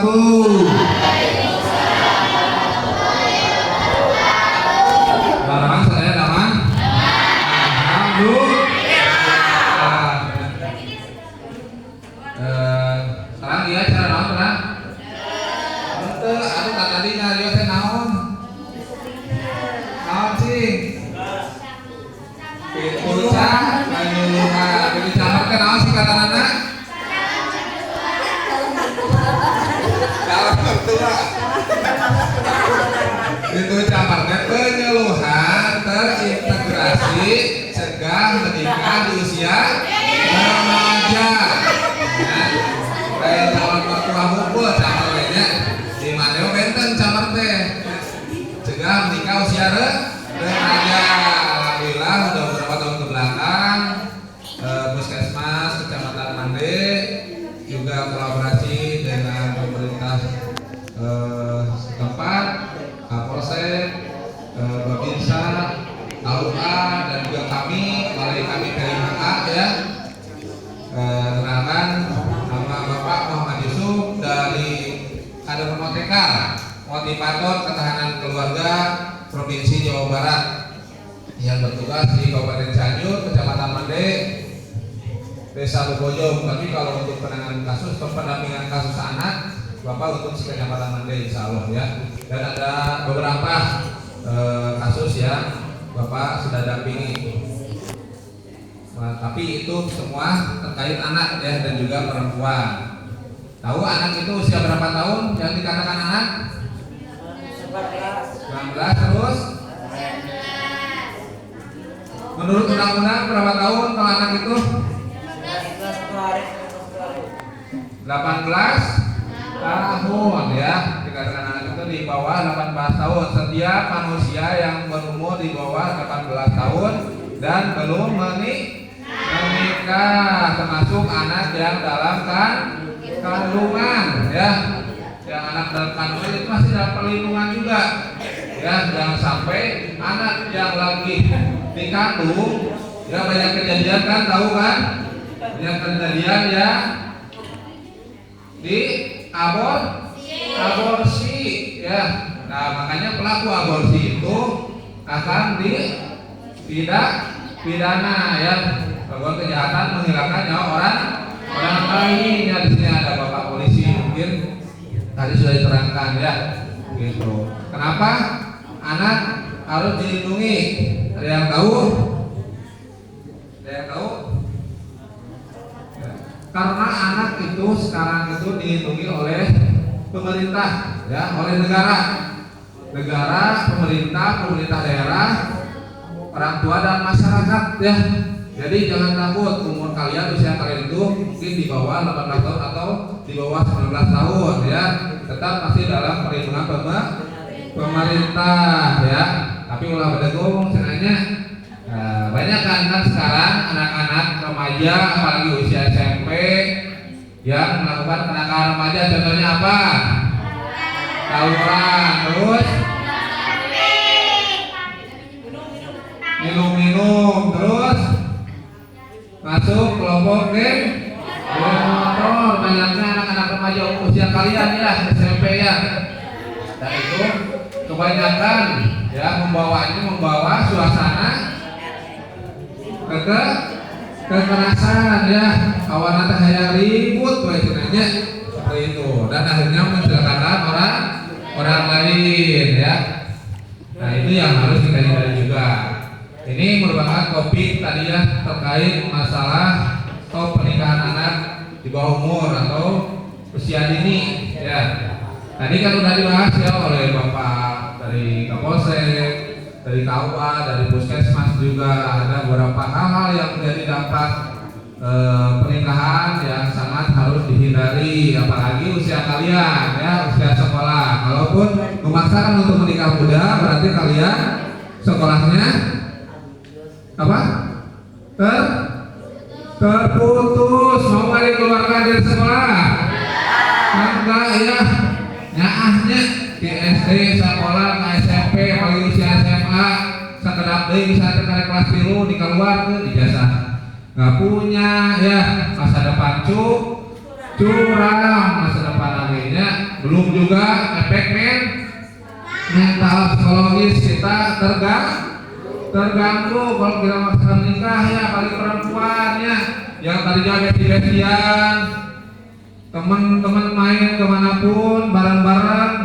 wabarakatuh. Daman saya daman. Alhamdulillah. Sekarang dia cara naon pernah? Aduh tadinya dia teh naon? Naon sih? Pintu cah, pintu camar teh naon sih kata nana? Kalau mertua. Pintu camar teh penyuluhan terintegrasi cegah menikah di usia remaja. Kayak calon mertua hukul camar lainnya di Madeo benten camar teh cegah menikah usia remaja. Alhamdulillah udah beberapa tahun ke belakang Puskesmas Kecamatan Mande juga kolaborasi dengan pemerintah setempat, Kapolsek, Babinsa, AUA dan juga kami PLIHA ya. Kenalkan nama Bapak Muhammad Yusuf dari kader Motekar, motivator ketahanan keluarga Provinsi Jawa Barat yang bertugas di Kabupaten Cianjur, Kecamatan Mande, Desa Lubojong. Tapi kalau untuk penanganan kasus atau pendampingan kasus anak, Bapak untuk Kecamatan Mande insya Allah ya. Dan ada beberapa kasus yang Bapak sudah dampingi. Nah, tapi itu semua terkait anak ya dan juga perempuan. Tahu anak itu usia berapa tahun yang dikatakan anak? 19 terus? Menurut undang-undang berapa tahun kalau anak itu? 18 tahun ya. Dikatakan anak itu di bawah 18 tahun. Setiap manusia yang berumur di bawah 18 tahun dan belum menikah, termasuk anak yang dalam kandungan ya. Yang anak dalam kandungan itu masih dalam perlindungan juga. Ya, jangan sampai anak yang lagi dikandung ya banyak kejadian kan, tahu kan? Banyak kejadian ya di aborsi ya. Nah, makanya pelaku aborsi itu akan dipidana ya. Bahwa kejahatan menghilangkan nyawa orang lain. Ya, di sini ada Bapak polisi mungkin tadi sudah diterangkan ya. Gitu. Kenapa anak harus dilindungi? Ada yang tahu? Ada yang tahu? Ya. Karena anak itu sekarang itu dilindungi oleh pemerintah, ya, oleh negara, pemerintah daerah, orang tua dan masyarakat, ya. Jadi jangan takut umur kalian, usia kalian itu mungkin di bawah 18 tahun atau di bawah 19 tahun, ya. Tetap masih dalam perlindungan pemerintah ya. Tapi ulah bedegong senangnya banyak kan sekarang anak-anak remaja apalagi usia SMP yang melakukan kenakalan remaja. Contohnya apa? Tawuran, terus minum, terus masuk kelompok geng motor. Banyaknya anak-anak remaja usia kalian ya SMP ya. Dan itu kebanyakan ya membawa suasana kekerasan ya. Kawan teh hayang ribut we cenanya seperti itu dan akhirnya mencelakakan orang lain ya. Nah, itu yang harus kita hindari juga. Ini merupakan topik tadi ya terkait masalah stop pernikahan anak di bawah umur atau usia dini ya. Tadi kan sudah dibahas ya oleh Bapak dari Kapolsek, dari KUA, dari Puskesmas juga. Ada beberapa hal-hal yang menjadi dampak pernikahan yang sangat harus dihindari, apalagi usia kalian ya, usia sekolah. Kalaupun memaksakan untuk menikah muda, berarti kalian sekolahnya apa? Terputus. Mau balik keluarga dari sekolah? Enggak ya. Nyaahnya ke SD sekolah, ke SMP, apalagi usia SMA, sekedap deui bisa tekan kelas 3 dikeluarkeun ijazah. Nggak punya ya masa depan curang, masa depan lainnya belum juga efek mental psikologis kita terganggu kalau kita masalah nikah ya, paling perempuannya yang tadinya besti-bestian, teman-teman main kemanapun bareng-bareng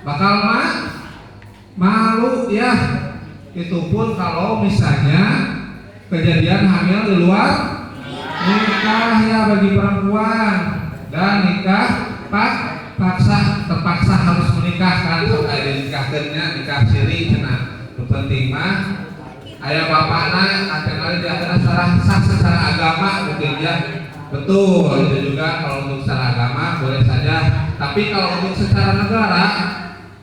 bakal malu ya. Itu pun kalau misalnya kejadian hamil di luar nikah ya bagi perempuan, dan nikah terpaksa harus menikah kan, sampai dinikahkannya nikah siri cenah. Penting mah ayah bapakna akan ada secara agama mungkin ya. Betul, itu juga kalau untuk secara agama boleh saja, tapi kalau untuk secara negara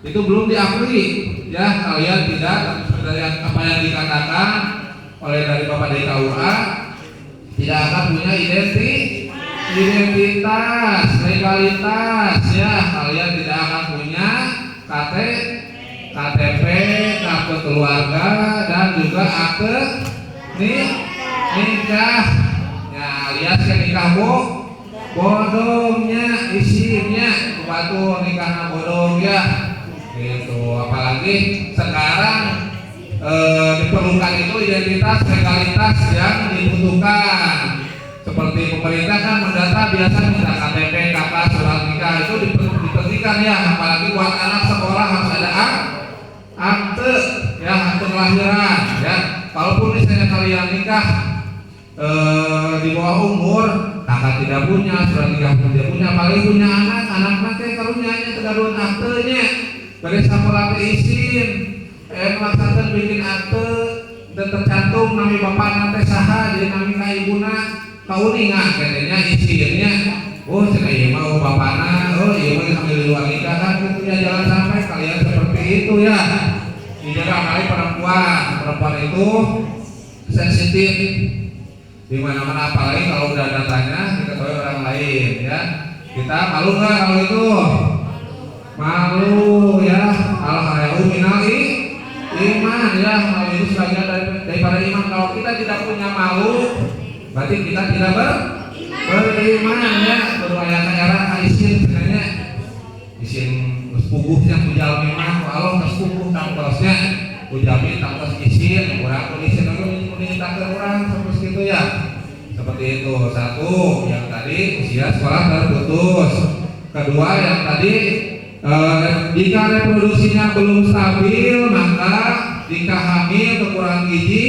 itu belum diakui ya. Kalian tidak seperti apa yang dikatakan oleh dari Bapak DKUA, tidak akan punya identitas, legalitas ya. Kalian tidak akan punya KTP, akte keluarga, dan juga akte nikah ya, alias nikah bodongnya isinya batu nikah bodong ya gitu. Apalagi sekarang diperlukan itu identitas, legalitas yang dibutuhkan. Seperti pemerintah kan mendata biasa minta KTP, KK, surat nikah itu diperlukan ya. Apalagi buat anak sekolah harus ada akte ya, akte kelahiran ya. Kalaupun misalnya kalian nikah di bawah umur, kakak tidak punya, surat nikah tidak punya, paling punya anak nanti karunyanya kegaduhan aktenya, dari sampel izin, melaksanakan bikin akte dan tercantum nami bapak nanti saha, jadi nami ka ibuna kauningan katanya izinnya. Oh cina iya mau bapakna, oh iya mau sambil di luar nikah kan gitu ya. Jangan sampai kalian seperti itu ya. Dijaga kali perempuan itu sensitif di mana-mana, apalagi kalau udah datanya diketahui orang lain ya. Kita malu nggak kalau itu? Malu ya. Al-haya'u minal iman ya. Malu itu sebagian daripada iman. Kalau kita tidak punya malu, berarti kita tidak beriman ya. Berwayang-wayang isin sebenarnya isin sepupuh yang pujalmi mah kalau sepupuh tangkosnya pujalmi tangkos isin kurang isin ini tangkos kurang seperti itu ya. Seperti itu. Satu yang tadi usia sekolah terputus. Kedua yang tadi jika reproduksinya belum stabil, maka jika hamil kekurangan gizi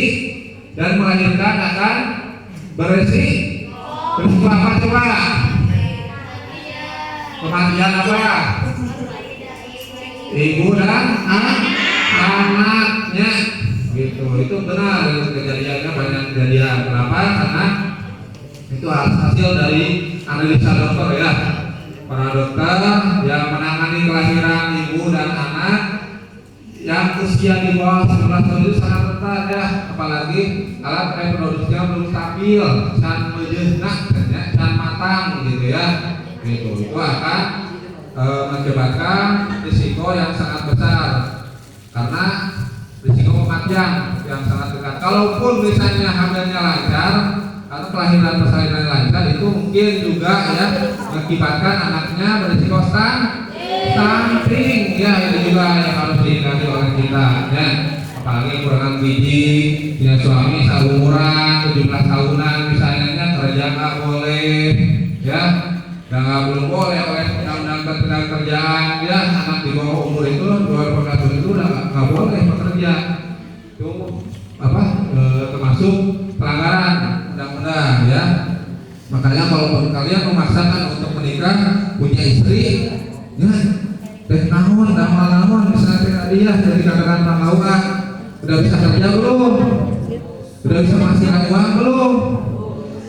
dan melahirkan akan berisiko apa coba? Kematian apa? Ibu dan anaknya gitu. Itu benar, kejadiannya banyak kejadian. Kenapa? Karena itu hasil dari analisa dokter ya. Para dokter yang menangani kelahiran ibu dan anak yang usia di bawah 19 tahun itu sangat rentan ya. Apalagi alat reproduksinya belum stabil, can menjenak, can matang gitu ya. Gitu. Itu akan menyebabkan risiko yang sangat besar karena risiko kematian yang sangat dekat. Kalaupun misalnya hamilnya lancar atau kelahiran persalinan lancar, itu mungkin juga ya mengakibatkan anaknya berisiko stunting ya. Itu juga yang harus dihindari oleh kita ya. Apalagi kekurangan gizi, punya suami seumuran 17 tahunan misalnya, kerja nggak boleh ya. Dan belum boleh oleh undang-undang ketenagakerjaan ya, anak di bawah umur itu 12 tahun itu udah nggak boleh bekerja. Itu termasuk pelanggaran undang-undang ya. Makanya kalau kalian memaksakan untuk menikah, punya istri ya, naon misalnya dia jadi katakan pangauan, udah bisa kerja belum? Udah bisa menghasilkan uang belum?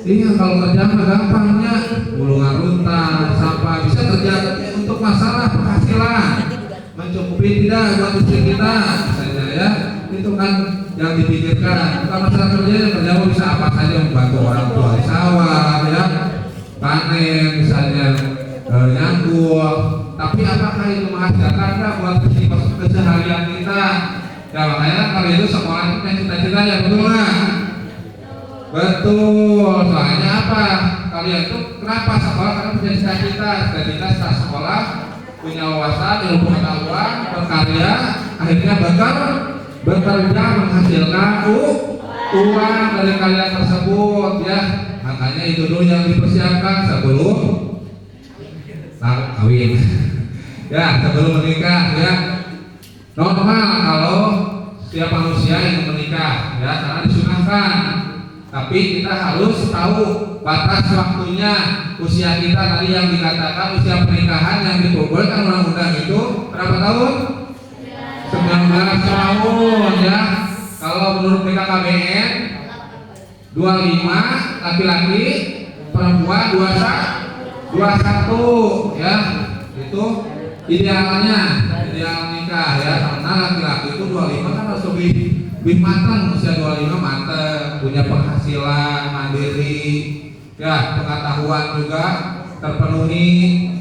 Iya, kalau kerja mah gampangnya gulungan runtal, sampah, bisa kerja untuk masalah penghasilan mencukupi tidak buat istri kita misalnya ya. Itu kan yang dipikirkan. Bukan masalah kerja bisa apa saja, membantu orang tua di sawah ya, panen misalnya, nyangkul. Tapi apakah itu menghasilkan enggak buat keseharian kita? Ya makanya kalau itu sekolah itu punya cita-cita ya, betul nggak? Betul. Soalnya apa? Kalian itu kenapa sekolah? Karena punya cita-cita setelah sekolah punya wawasan, ilmu pengetahuan, berkarya, akhirnya bekerja menghasilkan uang dari karya tersebut ya. Makanya itu dulu yang dipersiapkan sebelum kawin ya, sebelum menikah ya. Normal kalau setiap manusia ingin menikah ya, karena disunahkan. Tapi kita harus tahu batas waktunya. Usia kita tadi yang dikatakan usia pernikahan yang diperbolehkan undang-undang itu berapa tahun? 19 tahun ya. Kalau menurut BKKBN 25 laki-laki, perempuan 21 ya. Itu idealnya, ideal nikah ya. Karena laki-laki itu 25 kan harus lebih matang, usia 25 matang, punya penghasilan mandiri ya, pengetahuan juga terpenuhi,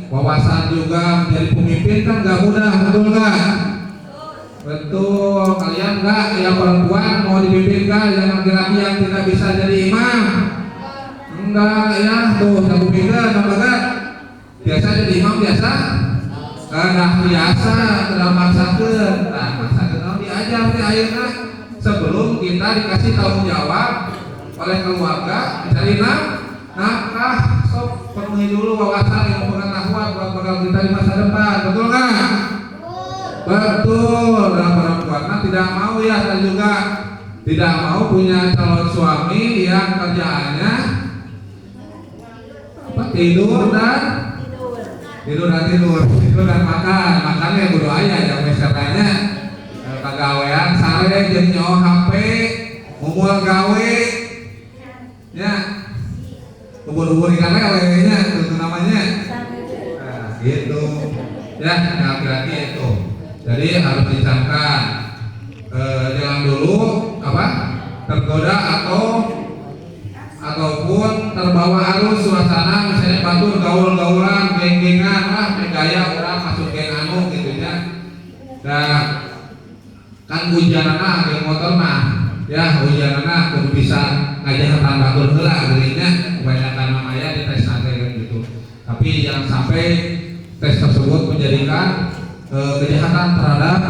wawasan juga. Menjadi pemimpin kan gak mudah, betul gak? Betul. Kalian gak yang perempuan mau dipimpin kan, yang laki-laki yang tidak bisa jadi imam? Enggak ya, tuh yang kupindah sama gak? Biasa jadi imam biasa? Karena biasa tidak maksakan. Nah, maksakan diajar di akhirnya sebelum kita dikasih tanggung jawab oleh keluarga mencari nafkah. Sok penuhi dulu wawasan yang pengetahuan buat bekal kita di masa depan, betul nggak? Betul. Dan perempuan tidak mau ya, dan juga tidak mau punya calon suami yang kerjaannya apa, tidur dan makannya bodo aya yang mesertanya kagawean sare jeung nyaho HP ngumul gawe ya, ubur-ubur ikan lele nya itu namanya. Nah, gitu ya, yang laki-laki itu. Jadi harus dicamkan jangan dulu apa tergoda ataupun terbawa arus suasana, misalnya batur gaul-gaulan, geng-gengan lah, gaya orang masuk geng anu gitu ya. Dan kan hujanana geng motor mah ya, hujanana kudu bisa ngajahatan batur heula geulinya, kebanyakan namanya di tes nanti gitu. Tapi jangan sampai tes tersebut menjadikan kejahatan terhadap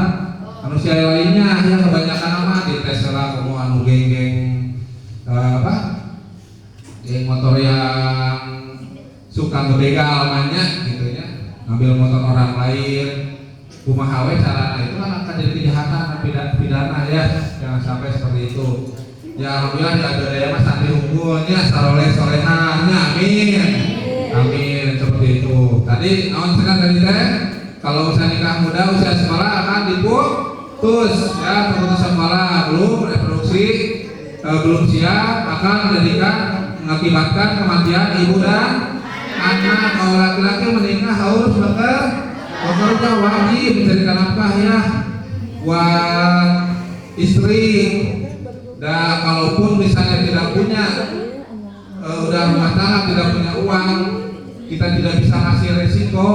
manusia lainnya ya. Kebanyakan nama di tes lah kamu anu geng-geng geng motor yang suka ngebegal banyak gitu ya, ngambil motor orang lain, kumaha we carana, itu kan akan jadi kejahatan pidana ya. Jangan sampai seperti itu ya. Alhamdulillah ya, ada daya mas santri unggulnya soleh-solehannya, amin seperti itu. Tadi naon sekan tadi teh, kalau usia nikah muda, usia sekolah akan diputus ya, putus sekolah belum reproduksi belum siap akan menjadikan mengakibatkan kematian ibu dan anak. Kalau laki-laki menikah harus bekerja, wajib mencarikan nafkah ya buat istri. Dan kalaupun misalnya tidak punya udah rumah tangga, tidak punya uang, kita tidak bisa ngasih resiko.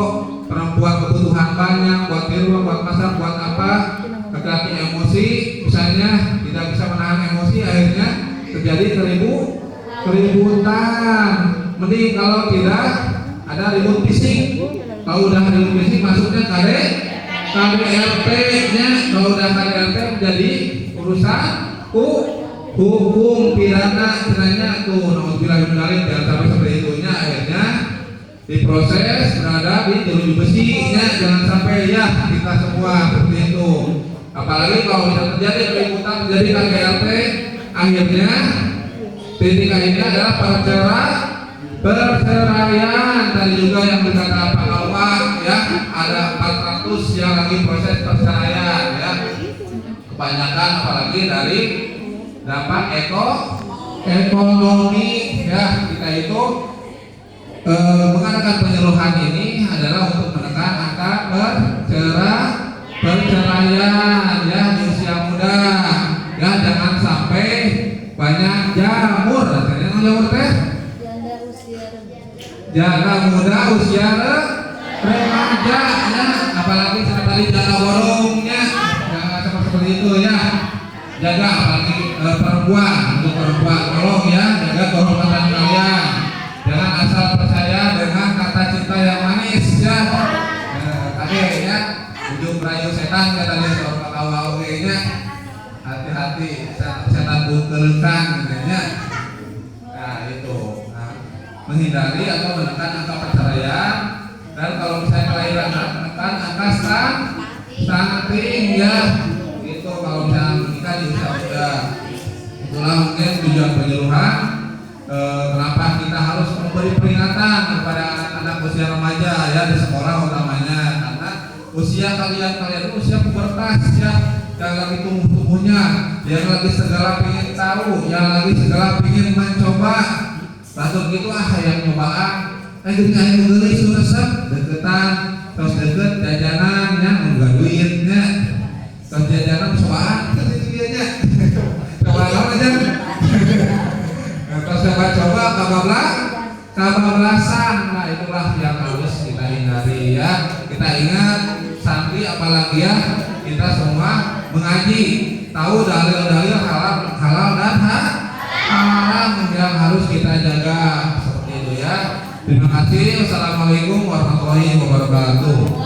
Perempuan kebutuhan banyak buat di rumah, buat masak, buat apa. Laki-laki emosi misalnya tidak bisa menahan emosi, akhirnya terjadi keributan. Mending kalau tidak ada ribut fisik. Kalau udah ribut fisik masuknya KDRT nya. Kalau udah KDRT menjadi urusan hukum pidana cenanya tuh. Nauzubillah min dzalik, jangan sampai seperti itunya, akhirnya diproses berada di jeruji besinya. Jangan sampai ya kita semua seperti itu. Apalagi kalau bisa terjadi keributan, terjadi KDRT, akhirnya titik akhirnya adalah perceraian. Tadi juga yang berkata Pak Alwa ya, ada 400 yang lagi proses perceraian ya. Kebanyakan apalagi dari dampak ekonomi ya. Kita itu mengadakan penyuluhan ini adalah untuk menekan angka perceraian ya di usia muda ya. Jangan sampai banyak jamur, rasanya jamur teh jaga muda usia remaja ya, apalagi tadi jaga borongnya, jangan seperti itu ya. Jaga apalagi perempuan, untuk perempuan tolong ya, jaga kehormatan kalian. Jangan asal percaya dengan kata cinta yang manis ya. Tadi rayu setan katanya soal katawa oke nya. Hati-hati setan bukelkan katanya. Nah itu menghindari atau menekan angka perceraian. Dan kalau misalnya kelahiran menekan angka stunting ya itu kalau misalnya menikah di usia muda. Itulah mungkin tujuan penyuluhan. Kenapa kita harus memberi peringatan kepada anak-anak usia remaja ya di sekolah utamanya, karena usia kalian itu usia pubertas ya, yang lagi tumbuh-tumbuhnya, yang lagi segala ingin tahu, yang lagi segala ingin mencoba. Lalu gitu yang nyobaan gini aja mengelis resep deketan terus deket jajanan yang enggak duitnya terus jajanan cobaan kan itu dia nya coba aja terus coba kabablasan. Nah itulah yang harus kita hindari ya. Kita ingat santri apalagi ya kita semua mengaji tahu dalil-dalil halal dan haram yang harus kita jaga seperti itu ya. Terima kasih. Wassalamualaikum warahmatullahi wabarakatuh.